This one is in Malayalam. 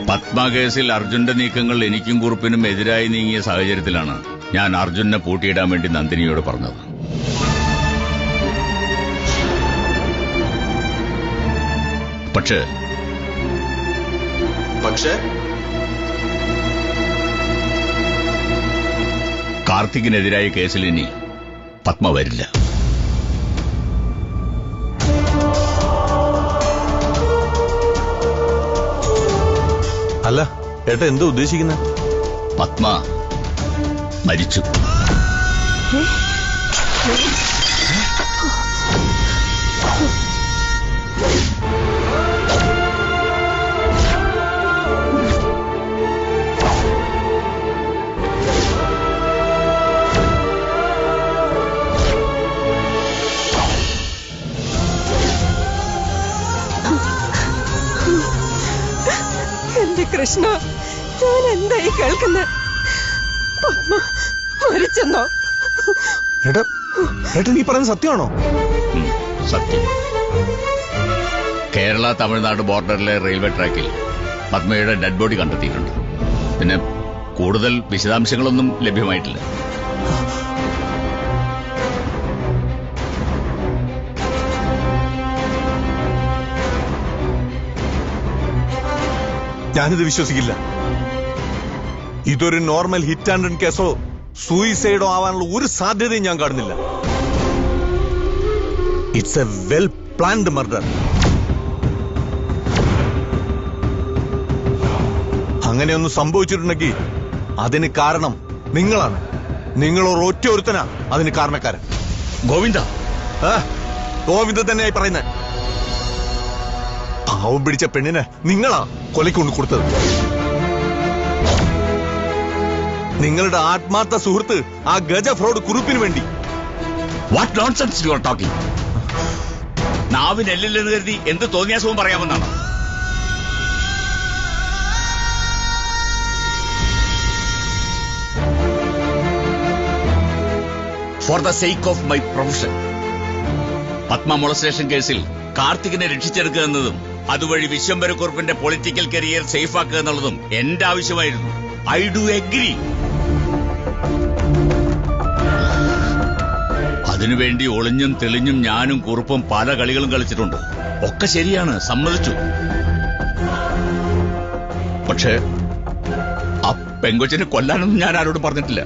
പത്മ കേസിൽ അർജുന്റെ നീക്കങ്ങൾ എനിക്കും കുറുപ്പിനും എതിരായി നീങ്ങിയ സാഹചര്യത്തിലാണ് ഞാൻ അർജുനെ പൂട്ടിയിടാൻ വേണ്ടി നന്ദിനിയോട് പറഞ്ഞത്. പക്ഷേ കാർത്തികിനെതിരായ കേസിൽ ഇനി പത്മ വരില്ല. അല്ല ഏട്ടാ എന്താ ഉദ്ദേശിക്കുന്നത്? പത്മ മരിച്ചു. എന്റെ കൃഷ്ണ, ഞാൻ എന്തായി കേൾക്കുന്നത്? പത്മ മരിച്ചെന്നോ? ഏട്ടാ നീ പറയുന്നത് സത്യമാണോ? സത്യം. കേരള തമിഴ്നാട് ബോർഡറിലെ റെയിൽവേ ട്രാക്കിൽ പത്മയുടെ ഡെഡ് ബോഡി കണ്ടെത്തിയിട്ടുണ്ട്. പിന്നെ കൂടുതൽ വിശദാംശങ്ങളൊന്നും ലഭ്യമായിട്ടില്ല. ഞാനിത് വിശ്വസിക്കില്ല. ഇതൊരു നോർമൽ ഹിറ്റ് ആൻഡ് റൺ കേസോ സൂയിസൈഡോ ആവാനുള്ള ഒരു സാധ്യതയും ഞാൻ കാണുന്നില്ല. It's A well planned murder. അങ്ങനെയൊന്നും സംഭവിച്ചിട്ടുണ്ടെങ്കിൽ അതിന് കാരണം നിങ്ങളാണ്. നിങ്ങളൊരു ഒറ്റ ഒരുത്തനാ അതിന് കാരണക്കാരൻ. ഗോവിന്ദ ഗോവിന്ദ തന്നെയായി പറയുന്നത്. പാവം പിടിച്ച പെണ്ണിനെ നിങ്ങളാ കൊലയ്ക്കൊണ്ട് കൊടുത്തത്. നിങ്ങളുടെ ആത്മാർത്ഥ സുഹൃത്ത് ആ ഗജ ഫ്രോഡ് കുറുപ്പിന് വേണ്ടി. What nonsense you are talking? നാവിനെല്ലില്ലെന്ന് കരുതി എന്ത് തോന്നിയാസവും പറയാമെന്നാണ്. For the sake of my profession, Padma molestation കേസിൽ കാർത്തികിനെ രക്ഷിച്ചെടുക്കുക എന്നതും അതുവഴി വിശ്വംഭരക്കുറുപ്പിന്റെ പൊളിറ്റിക്കൽ കരിയർ സേഫാക്കുക എന്നുള്ളതും എന്റെ ആവശ്യമായിരുന്നു. I do agree. അതിനുവേണ്ടി ഒളിഞ്ഞും തെളിഞ്ഞും ഞാനും കുറുപ്പും പല കളികളും കളിച്ചിട്ടുണ്ട്. ഒക്കെ ശരിയാണ്, സമ്മതിച്ചു. പക്ഷേ ആ പെങ്കൊച്ചിനെ കൊല്ലാനൊന്നും ഞാൻ ആരോടും പറഞ്ഞിട്ടില്ല.